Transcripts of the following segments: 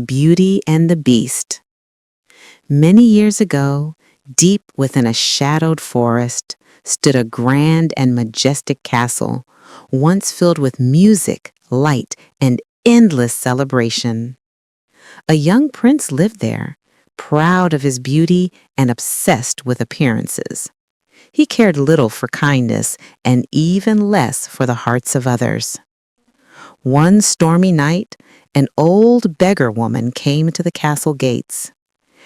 Beauty and the Beast. Many years ago, deep within a shadowed forest, stood a grand and majestic castle, once filled with music, light, and endless celebration. A young prince lived there, proud of his beauty and obsessed with appearances. He cared little for kindness and even less for the hearts of others. One stormy night, an old beggar woman came to the castle gates.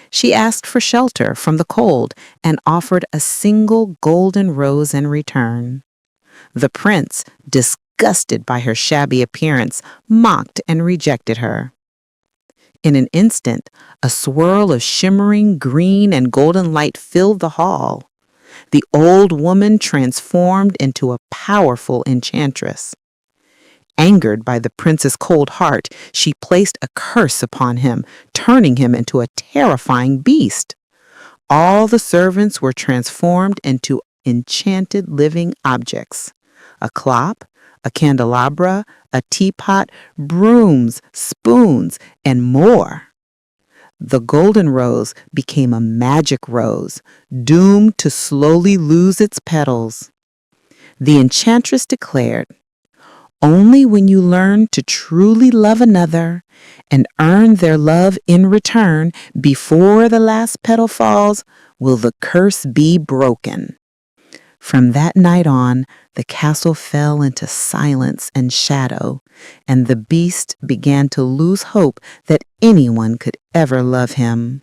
She asked for shelter from the cold and offered a single golden rose in return. The prince, disgusted by her shabby appearance, mocked and rejected her. In an instant, a swirl of shimmering green and golden light filled the hall. The old woman transformed into a powerful enchantress. Angered by the prince's cold heart, she placed a curse upon him, turning him into a terrifying beast. All the servants were transformed into enchanted living objects: a clock, a candelabra, a teapot, brooms, spoons, and more. The golden rose became a magic rose, doomed to slowly lose its petals. The enchantress declared, "Only when you learn to truly love another and earn their love in return before the last petal falls will the curse be broken." From that night on, the castle fell into silence and shadow, and the beast began to lose hope that anyone could ever love him.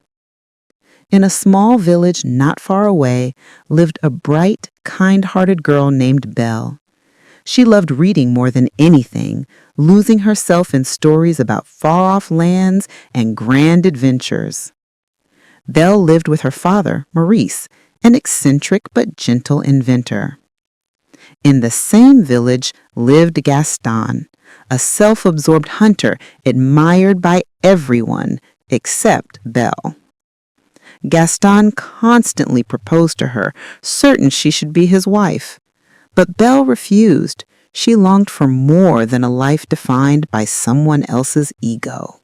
In a small village not far away lived a bright, kind-hearted girl named Belle. She loved reading more than anything, losing herself in stories about far-off lands and grand adventures. Belle lived with her father, Maurice, an eccentric but gentle inventor. In the same village lived Gaston, a self-absorbed hunter admired by everyone except Belle. Gaston constantly proposed to her, certain she should be his wife. But Belle refused. She longed for more than a life defined by someone else's ego.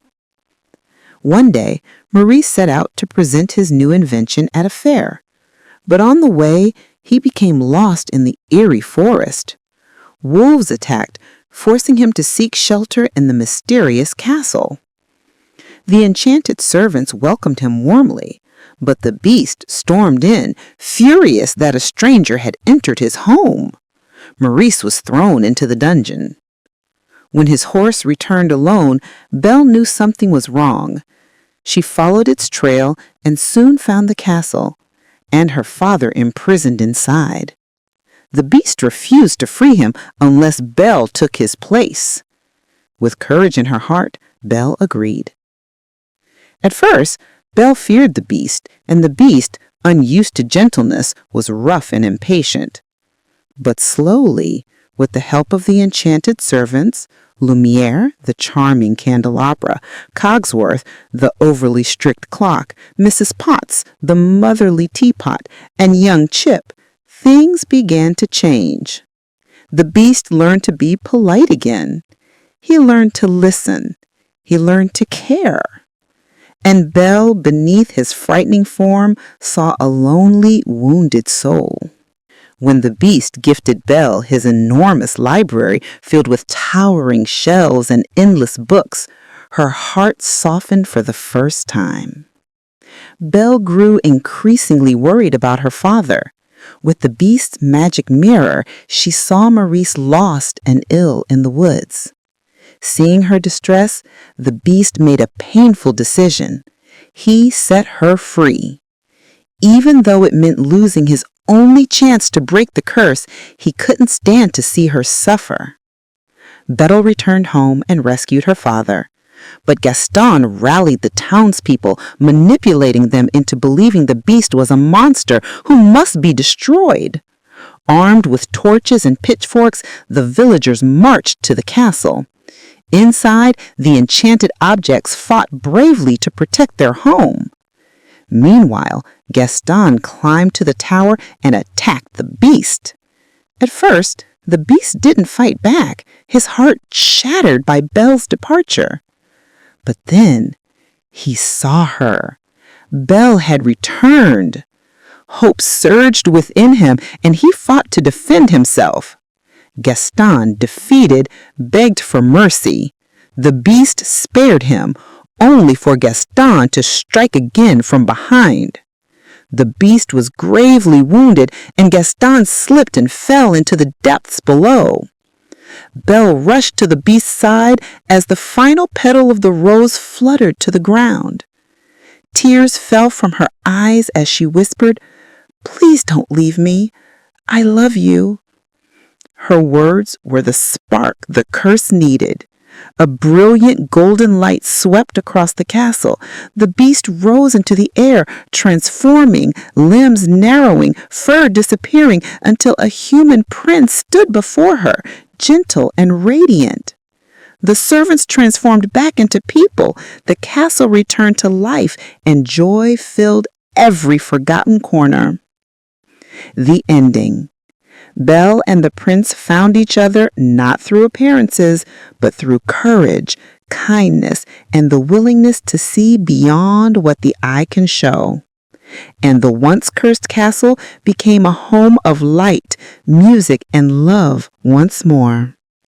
One day, Maurice set out to present his new invention at a fair. But on the way, he became lost in the eerie forest. Wolves attacked, forcing him to seek shelter in the mysterious castle. The enchanted servants welcomed him warmly, but the beast stormed in, furious that a stranger had entered his home. Maurice was thrown into the dungeon. When his horse returned alone, Belle knew something was wrong. She followed its trail and soon found the castle, and her father imprisoned inside. The beast refused to free him unless Belle took his place. With courage in her heart, Belle agreed. At first, Belle feared the beast, and the beast, unused to gentleness, was rough and impatient. But slowly, with the help of the enchanted servants, Lumiere, the charming candelabra, Cogsworth, the overly strict clock, Mrs. Potts, the motherly teapot, and young Chip, things began to change. The beast learned to be polite again. He learned to listen. He learned to care. And Belle, beneath his frightening form, saw a lonely, wounded soul. When the beast gifted Belle his enormous library filled with towering shelves and endless books, her heart softened for the first time. Belle grew increasingly worried about her father. With the beast's magic mirror, she saw Maurice lost and ill in the woods. Seeing her distress, the beast made a painful decision. He set her free. Even though it meant losing his only chance to break the curse, he couldn't stand to see her suffer. Belle returned home and rescued her father. But Gaston rallied the townspeople, manipulating them into believing the beast was a monster who must be destroyed. Armed with torches and pitchforks, the villagers marched to the castle. Inside, the enchanted objects fought bravely to protect their home. Meanwhile, Gaston climbed to the tower and attacked the beast. At first, the beast didn't fight back, his heart shattered by Belle's departure. But then, He saw her. Belle had returned. Hope surged within him, and he fought to defend himself. Gaston, defeated, begged for mercy. The beast spared him, only for Gaston to strike again from behind. The beast was gravely wounded, and Gaston slipped and fell into the depths below. Belle rushed to the beast's side as the final petal of the rose fluttered to the ground. Tears fell from her eyes as she whispered, "Please don't leave me. I love you." Her words were the spark the curse needed. A brilliant golden light swept across the castle. The beast rose into the air, transforming, limbs narrowing, fur disappearing, until a human prince stood before her, gentle and radiant. The servants transformed back into people. The castle returned to life, and joy filled every forgotten corner. The ending. Belle and the prince found each other not through appearances, but through courage, kindness, and the willingness to see beyond what the eye can show. And the once cursed castle became a home of light, music, and love once more.